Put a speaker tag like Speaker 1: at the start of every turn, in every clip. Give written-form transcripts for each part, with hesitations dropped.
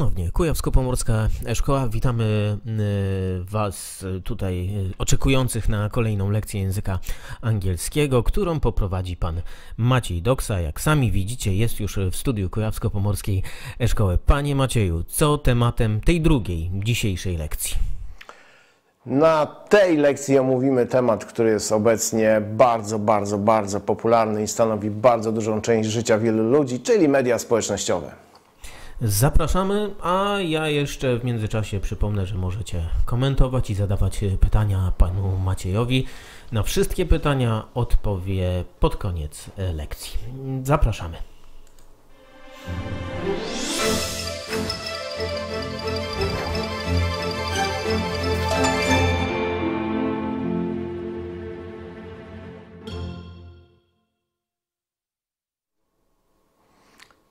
Speaker 1: Ponownie Kujawsko-Pomorska e-Szkoła. Witamy Was tutaj oczekujących na kolejną lekcję języka angielskiego, którą poprowadzi Pan Maciej Doksa. Jak sami widzicie, jest już w studiu Kujawsko-Pomorskiej e-Szkoły. Panie Macieju, co tematem tej drugiej, dzisiejszej lekcji?
Speaker 2: Na tej lekcji omówimy temat, który jest obecnie bardzo popularny i stanowi bardzo dużą część życia wielu ludzi, czyli media społecznościowe.
Speaker 1: Zapraszamy, a ja jeszcze w międzyczasie przypomnę, że możecie komentować i zadawać pytania panu Maciejowi. Na wszystkie pytania odpowie pod koniec lekcji. Zapraszamy.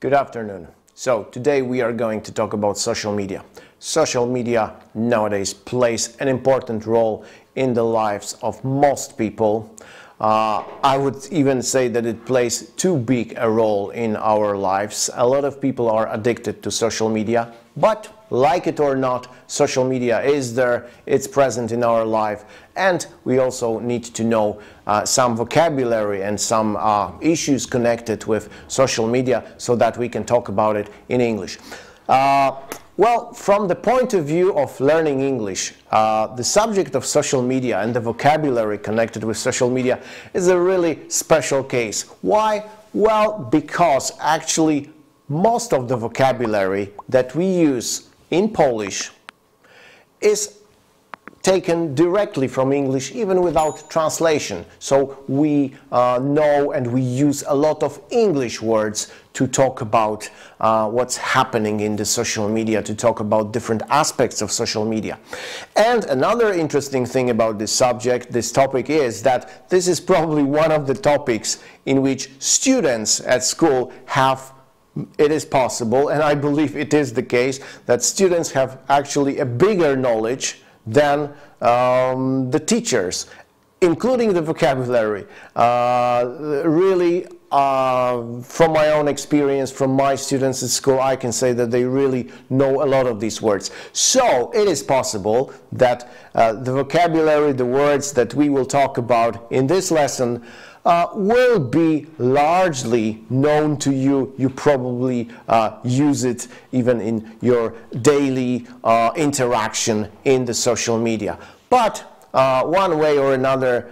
Speaker 2: Good afternoon. So today we are going to talk about social media. Social media nowadays plays an important role in the lives of most people. I would even say that it plays too big a role in our lives. A lot of people are addicted to social media, but like it or not, social media is there, it's present in our life, and we also need to know some vocabulary and some issues connected with social media so that we can talk about it in English. Well, from the point of view of learning English, the subject of social media and the vocabulary connected with social media is a really special case. Why? Well, because actually most of the vocabulary that we use in Polish is taken directly from English, even without translation. So we know and we use a lot of English words to talk about what's happening in the social media, to talk about different aspects of social media. And another interesting thing about this subject, this topic, is that this is probably one of the topics in which students at school have, it is possible, and I believe it is the case, that students have actually a bigger knowledge than the teachers, including the vocabulary. Really, from my own experience, from my students at school, I can say that they really know a lot of these words. So it is possible that the vocabulary, the words that we will talk about in this lesson will be largely known to you. You probably use it even in your daily interaction in the social media. But one way or another,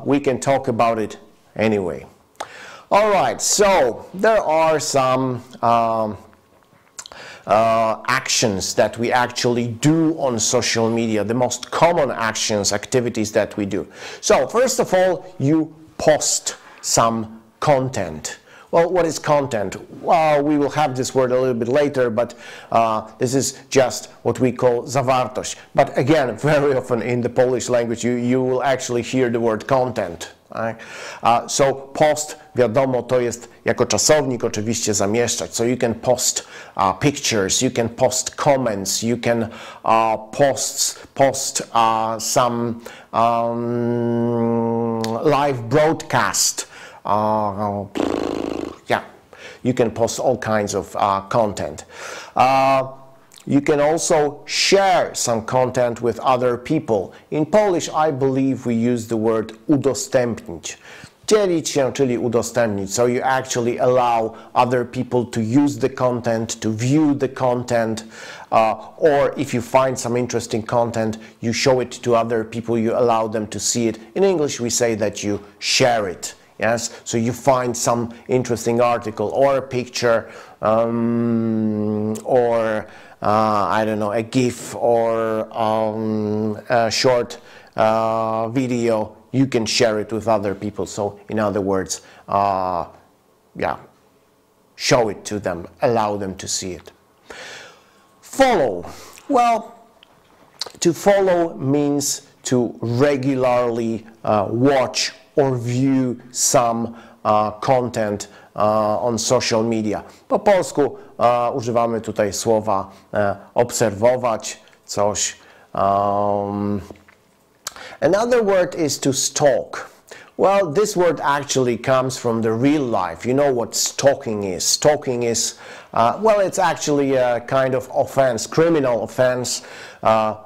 Speaker 2: we can talk about it anyway. All right, so there are some actions that we actually do on social media, the most common actions, activities that we do. So first of all, you post some content. Well, what is content? Well, we will have this word a little bit later, but this is just what we call zawartość. But again, very often in the Polish language, you will actually hear the word content. Right? So post, wiadomo, to jest jako czasownik oczywiście zamieszczać. So you can post pictures, you can post comments, you can post some live broadcast. Yeah, you can post all kinds of content. You can also share some content with other people. In Polish, I believe we use the word udostępnić. Dzielić się, czyli udostępnić. So you actually allow other people to use the content, to view the content, or if you find some interesting content, you show it to other people, you allow them to see it. In English, we say that you share it. Yes, so you find some interesting article or a picture, or I don't know, a GIF or a short video. You can share it with other people. So in other words, yeah, show it to them, allow them to see it. Follow. Well, to follow means to regularly watch or view some content on social media. Po polsku używamy tutaj słowa obserwować coś. Another word is to stalk. Well, this word actually comes from the real life. You know what stalking is. Stalking is, well, it's actually a kind of offense, criminal offense,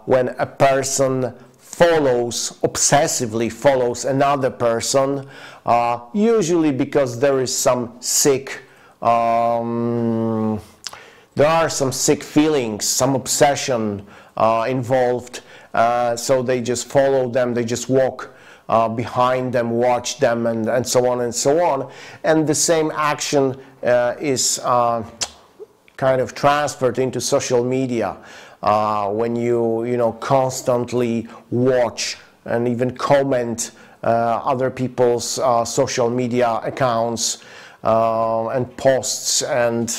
Speaker 2: when a person obsessively follows another person, usually because there is some sick, there are some sick feelings, some obsession involved, so they just follow them, they just walk behind them, watch them, and so on and so on. And the same action is kind of transferred into social media. When you constantly watch and even comment other people's social media accounts and posts, and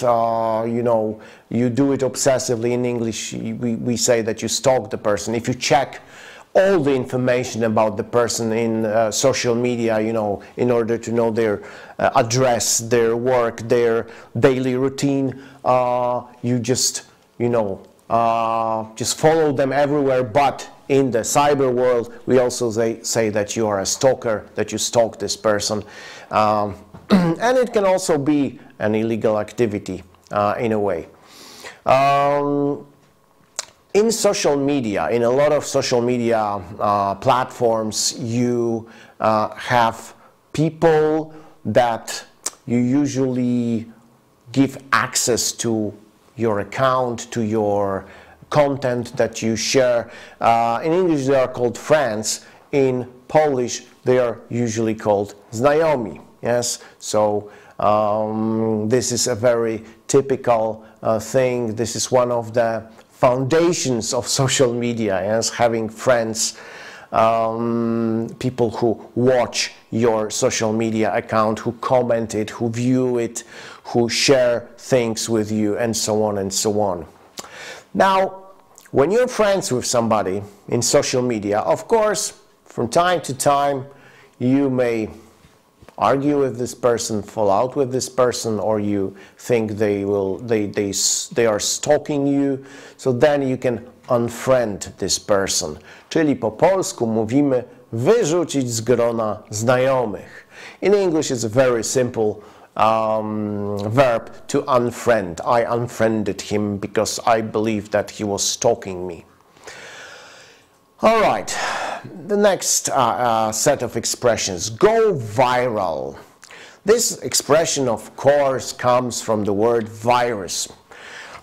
Speaker 2: you do it obsessively. In English we say that you stalk the person. If you check all the information about the person in social media, in order to know their address, their work, their daily routine, you just follow them everywhere. But in the cyber world, we also say that you are a stalker, that you stalk this person. And it can also be an illegal activity in a way. In social media, in a lot of social media platforms, you have people that you usually give access to your account, to your content that you share. In English they are called friends. In Polish they are usually called znajomi. Yes, so this is a very typical thing. This is one of the foundations of social media, yes, having friends, people who watch your social media account, who comment it, who view it, who share things with you, and so on and so on. Now, when you're friends with somebody in social media, of course, from time to time, you may argue with this person, fall out with this person, or you think they are stalking you, so then you can unfriend this person. Czyli po polsku mówimy wyrzucić z grona znajomych. In English it's a very simple verb to unfriend. I unfriended him because I believe that he was stalking me. All right, the next set of expressions, go viral. This expression, of course, comes from the word virus,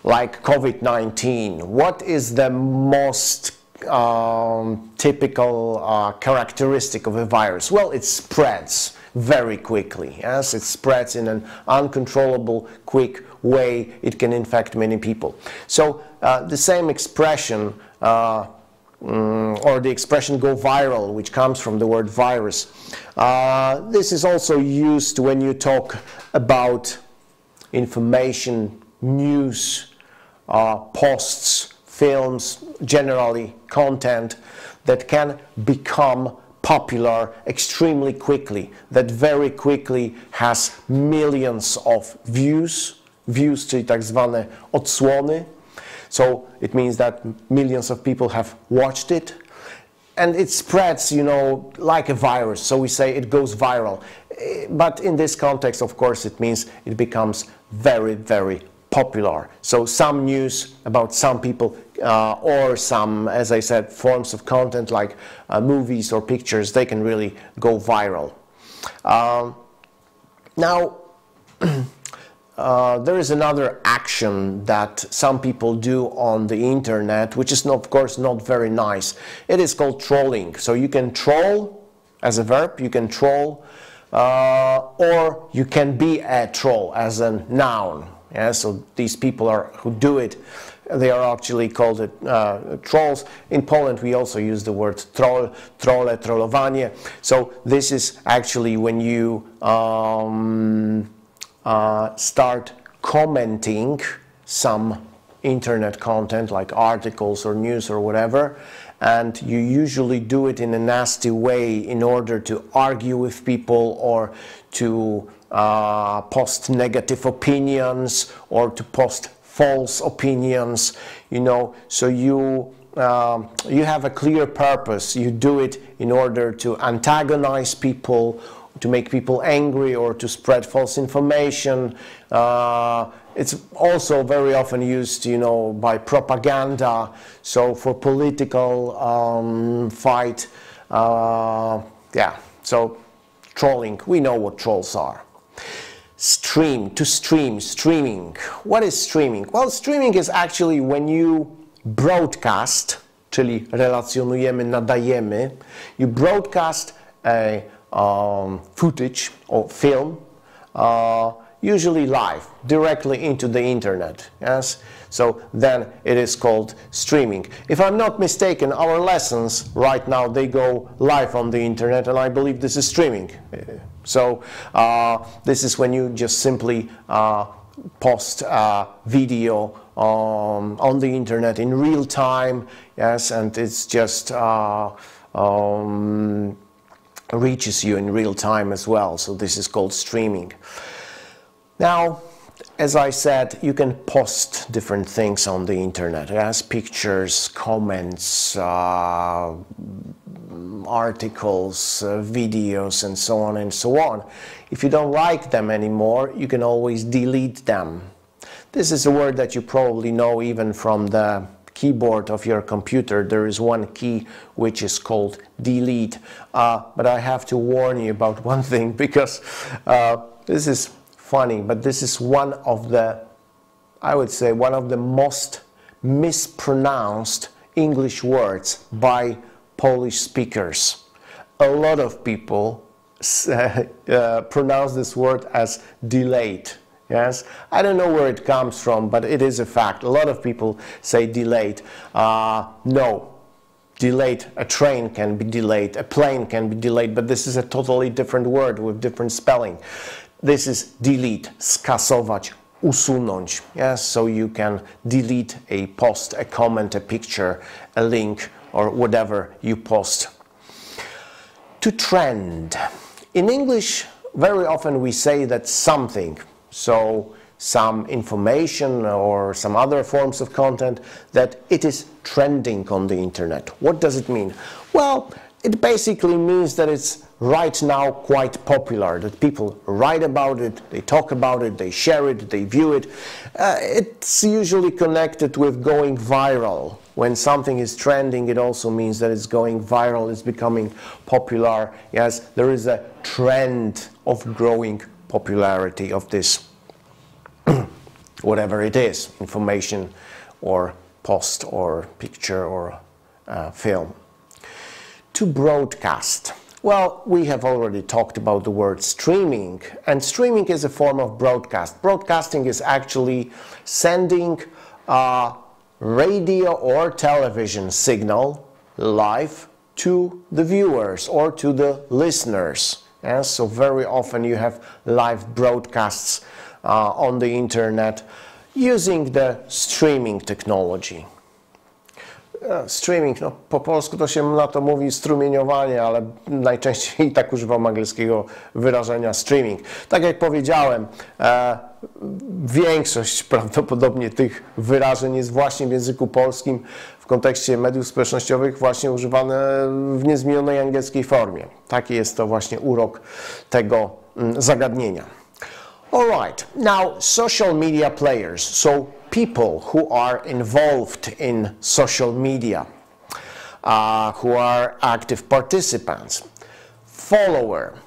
Speaker 2: like COVID-19. What is the most typical characteristic of a virus? Well, it spreads very quickly. Yes, it spreads in an uncontrollable, quick way. It can infect many people. So the same expression, or the expression go viral, which comes from the word virus. This is also used when you talk about information, news, posts, films, generally content that can become popular extremely quickly, that very quickly has millions of views, czyli tak zwane odsłony. So it means that millions of people have watched it, and it spreads, like a virus. So we say it goes viral. But in this context, of course, it means it becomes very, very popular. So some news about some people, or some, as I said, forms of content like movies or pictures, they can really go viral. Now, there is another action that some people do on the internet, which is, of course, not very nice. It is called trolling. So you can troll as a verb, you can troll, or you can be a troll as a noun. Yeah, so these people who do it, they are actually called trolls. In Poland, we also use the word troll, trolle, trollowanie. So this is actually when you start commenting some internet content like articles or news or whatever, and you usually do it in a nasty way in order to argue with people or to post negative opinions or to post false opinions, so you you have a clear purpose. You do it in order to antagonize people, to make people angry, or to spread false information. It's also very often used, you know, by propaganda. So for political fight, yeah. So trolling, we know what trolls are. Stream, to stream, streaming. What is streaming? Well, streaming is actually when you broadcast, czyli relacjonujemy, nadajemy. You broadcast a footage or film, usually live, directly into the internet. Yes, so then it is called streaming. If I'm not mistaken, our lessons right now, they go live on the internet, and I believe this is streaming. So this is when you just simply post video on the internet in real time. Yes, and it's just reaches you in real time as well. So this is called streaming. Now, as I said, you can post different things on the internet, yes? Pictures, comments, articles, videos, and so on and so on. If you don't like them anymore, you can always delete them. This is a word that you probably know even from the keyboard of your computer. There is one key which is called delete. But I have to warn you about one thing, because this is funny, but this is one of the, I would say, one of the most mispronounced English words by Polish speakers. A lot of people pronounce this word as delayed. Yes, I don't know where it comes from, but it is a fact. A lot of people say delayed. No, delayed. A train can be delayed, a plane can be delayed, but this is a totally different word with different spelling. This is delete, skasować, usunąć. Yes, so you can delete a post, a comment, a picture, a link, or whatever you post. To trend. In English, very often we say that something, so some information or some other forms of content, that it is trending on the internet. What does it mean? Well, it basically means that it's right now quite popular, that people write about it, they talk about it, they share it, they view it. It's usually connected with going viral. When something is trending, it also means that it's going viral, it's becoming popular. Yes, there is a trend of growing popularity of this, whatever it is, information or post or picture or film. To broadcast. Well, we have already talked about the word streaming, and streaming is a form of broadcast. Broadcasting is actually sending a radio or television signal live to the viewers or to the listeners. Yes, so very often you have live broadcasts on the internet using the streaming technology. Streaming, no, po polsku to się na to mówi strumieniowanie, ale najczęściej i tak używam angielskiego wyrażenia streaming. Tak jak powiedziałem, większość prawdopodobnie tych wyrażeń jest właśnie w języku polskim w kontekście mediów społecznościowych właśnie używane w niezmienionej angielskiej formie. Taki jest to właśnie urok tego zagadnienia. All right, now social media players. So people who are involved in social media, who are active participants.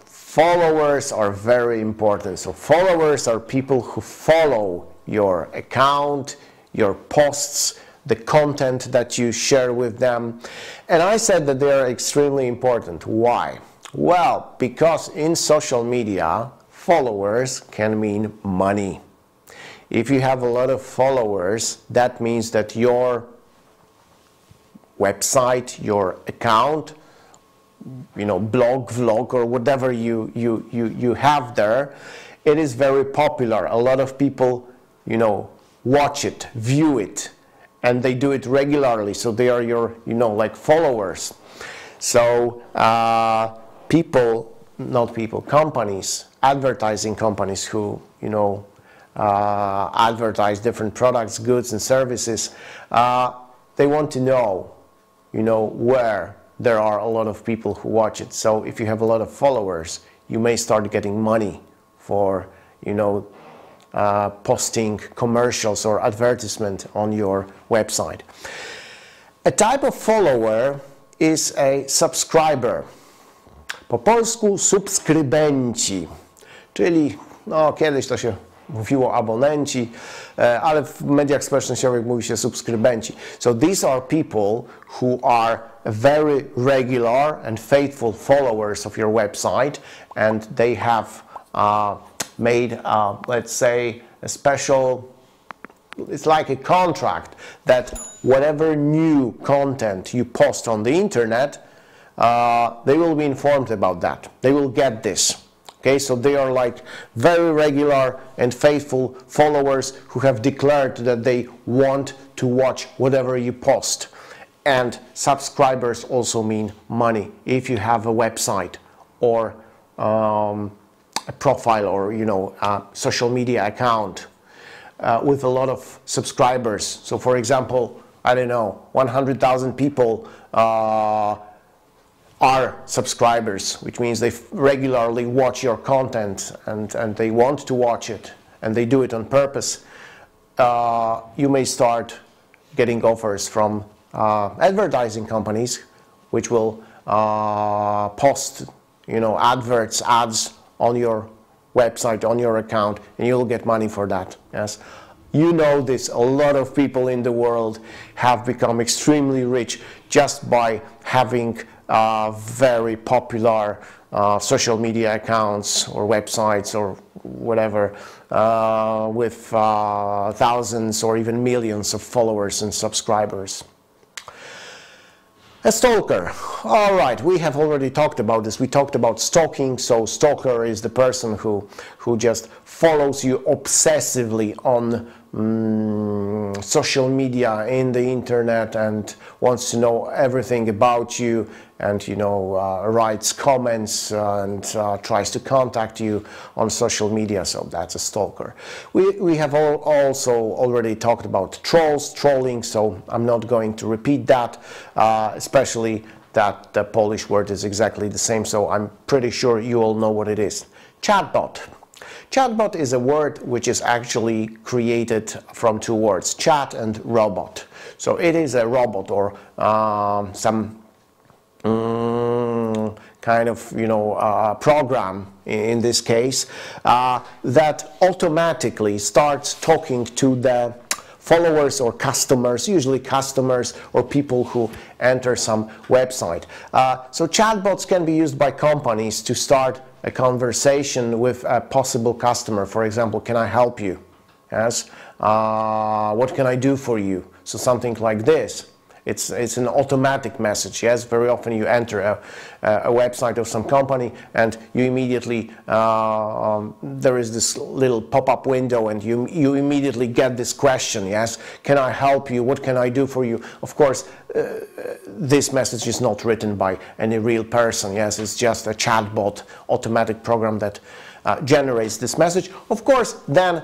Speaker 2: Followers are very important. So followers are people who follow your account, your posts, the content that you share with them. And I said that they are extremely important. Why? Well, because in social media, followers can mean money. If you have a lot of followers, that means that your website, your account, you know, blog, vlog, or whatever you have there, it is very popular. A lot of people, you know, watch it, view it, and they do it regularly. So they are your, you know, like followers. So companies, advertising companies who, you know, advertise different products, goods, and services, they want to know you know, where there are a lot of people who watch it. So if you have a lot of followers, you may start getting money for, you know, posting commercials or advertisement on your website. A type of follower is a subscriber. Po polsku subskrybenci, czyli no, kiedyś to się mówiło abonenci, ale w mediach społecznościowych mówi się subskrybenci. So these are people who are very regular and faithful followers of your website, and they have made, let's say, a special, it's like a contract that whatever new content you post on the internet, they will be informed about that. They will get this. Okay, so they are like very regular and faithful followers who have declared that they want to watch whatever you post. And subscribers also mean money. If you have a website or a profile or, you know, a social media account with a lot of subscribers. So for example, I don't know, 100,000 people are subscribers, which means they regularly watch your content and they want to watch it and they do it on purpose. You may start getting offers from advertising companies which will post, you know, ads on your website, on your account, and you'll get money for that. Yes, you know this, a lot of people in the world have become extremely rich just by having very popular social media accounts or websites or whatever with thousands or even millions of followers and subscribers. A stalker. All right, we have already talked about this. We talked about stalking. So stalker is the person who just follows you obsessively on social media, in the internet, and wants to know everything about you, and, you know, writes comments and tries to contact you on social media. So that's a stalker. We have also already talked about trolls, trolling, so I'm not going to repeat that, especially that the Polish word is exactly the same, so I'm pretty sure you all know what it is. Chatbot. Chatbot is a word which is actually created from two words, chat and robot. So it is a robot or some kind of, you know, program in this case that automatically starts talking to the followers or customers, usually customers or people who enter some website. So chatbots can be used by companies to start a conversation with a possible customer. For example, can I help you? Yes. What can I do for you? So something like this. It's an automatic message. Yes, very often you enter a website of some company and you immediately there is this little pop-up window and you immediately get this question. Yes, can I help you? What can I do for you? Of course, this message is not written by any real person. Yes, it's just a chatbot automatic program that generates this message. Of course, then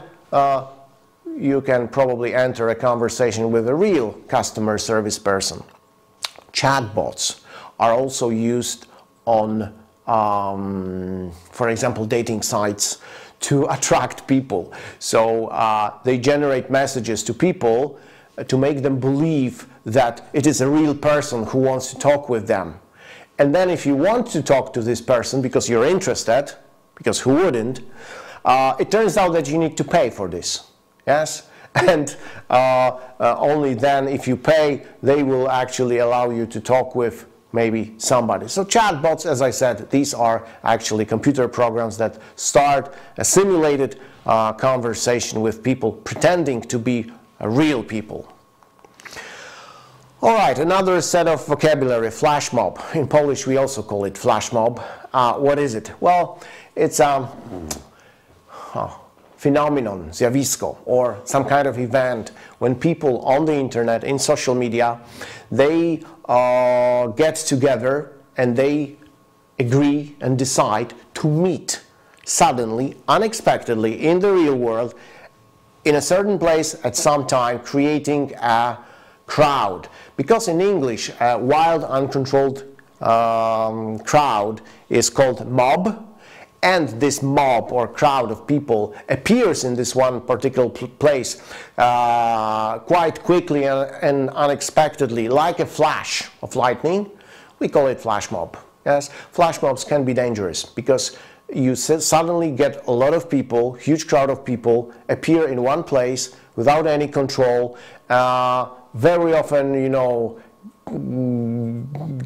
Speaker 2: you can probably enter a conversation with a real customer service person. Chatbots are also used on, for example, dating sites to attract people. So they generate messages to people to make them believe that it is a real person who wants to talk with them. And then if you want to talk to this person because you're interested, because who wouldn't, it turns out that you need to pay for this. Yes, and only then, if you pay, they will actually allow you to talk with maybe somebody. So chatbots, as I said, these are actually computer programs that start a simulated conversation with people pretending to be real people. All right, another set of vocabulary, flash mob. In Polish, we also call it flash mob. What is it? Well, it's phenomenon, zjawisko, or some kind of event when people on the internet, in social media, they get together and they agree and decide to meet suddenly, unexpectedly, in the real world, in a certain place at some time, creating a crowd, because in English a wild, uncontrolled crowd is called mob, and this mob or crowd of people appears in this one particular place quite quickly and unexpectedly, like a flash of lightning. We call it flash mob. Yes, flash mobs can be dangerous because you suddenly get a lot of people, huge crowd of people appear in one place without any control, very often, you know,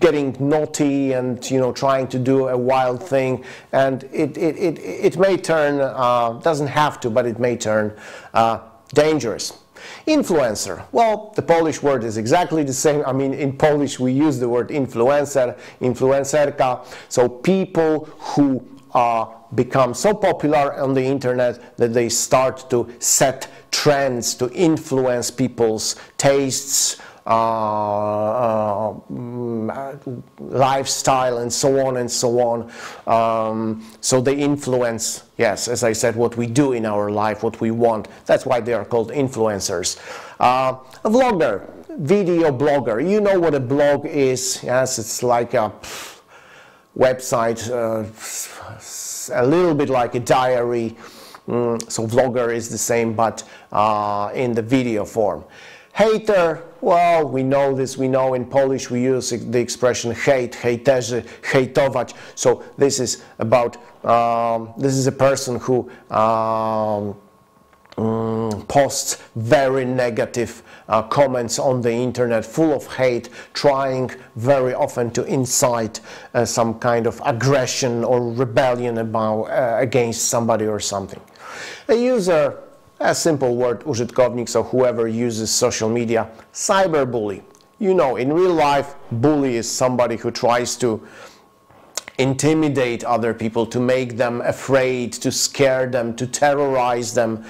Speaker 2: getting naughty and, you know, trying to do a wild thing, and it may turn, doesn't have to, but it may turn dangerous. Influencer. Well, the Polish word is exactly the same. I mean, in Polish we use the word influencer, influencerka, so people who become so popular on the internet that they start to set trends, to influence people's tastes, lifestyle, and so on and so on. So they influence, yes, as I said, what we do in our life, what we want. That's why they are called influencers. A vlogger, video blogger. You know what a blog is. Yes, it's like a website, a little bit like a diary. So vlogger is the same, but in the video form. Hater, well, we know this, we know in Polish we use the expression hate, hejterzy, hejtować. So this is about, this is a person who posts very negative comments on the internet, full of hate, trying very often to incite some kind of aggression or rebellion against somebody or something. A user, a simple word, użytkownik, so whoever uses social media. Cyberbully. You know, in real life, bully is somebody who tries to intimidate other people, to make them afraid, to scare them, to terrorize them.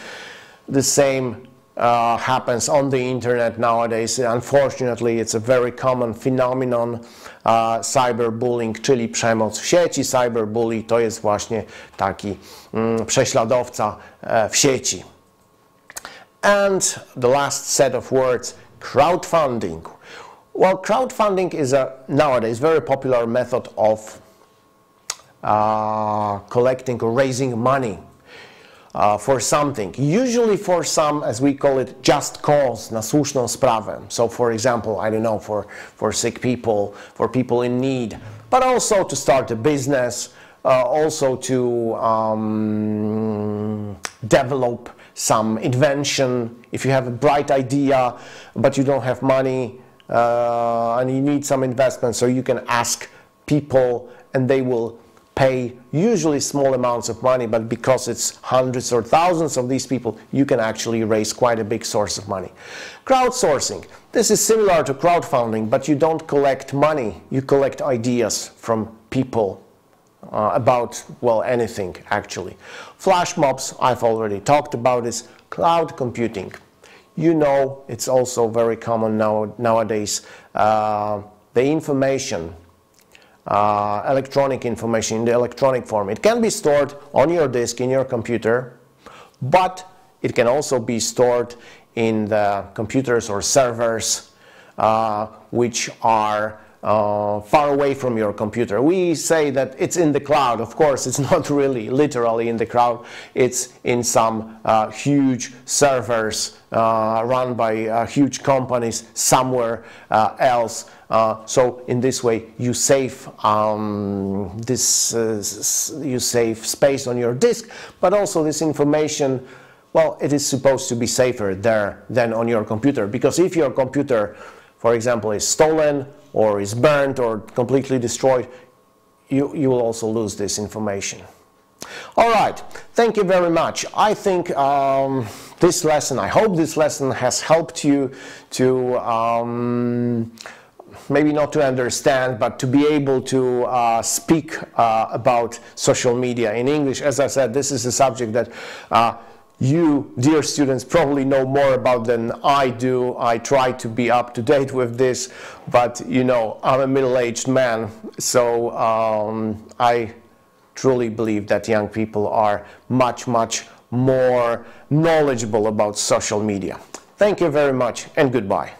Speaker 2: The same happens on the internet nowadays. Unfortunately, it's a very common phenomenon. Cyberbullying, czyli przemoc w sieci. Cyberbully to jest właśnie taki prześladowca w sieci. And the last set of words, crowdfunding. Well, crowdfunding is a nowadays very popular method of collecting or raising money for something. Usually for some, as we call it, just cause, na słuszną sprawę. So for example, I don't know, for sick people, for people in need, but also to start a business, also to develop some invention. If you have a bright idea but you don't have money and you need some investment, so you can ask people and they will pay usually small amounts of money, but because it's hundreds or thousands of these people, you can actually raise quite a big source of money. Crowdsourcing. This is similar to crowdfunding, but you don't collect money, you collect ideas from people about, well, anything actually. Flash mobs, I've already talked about this. Cloud computing. You know, it's also very common nowadays. The information, electronic information in the electronic form, it can be stored on your disk in your computer, but it can also be stored in the computers or servers which are far away from your computer. We say that it's in the cloud. Of course, it's not really literally in the cloud. It's in some huge servers run by huge companies somewhere else. So in this way, you save you save space on your disk, but also this information, well, it is supposed to be safer there than on your computer, because if your computer, for example, is stolen or is burnt or completely destroyed, you will also lose this information. All right, thank you very much. I think this lesson, I hope this lesson has helped you to maybe not to understand, but to be able to speak about social media in English. As I said, this is a subject that you, dear students, probably know more about than I do. I try to be up to date with this, but you know, I'm a middle-aged man, so I truly believe that young people are much, much more knowledgeable about social media. Thank you very much and goodbye.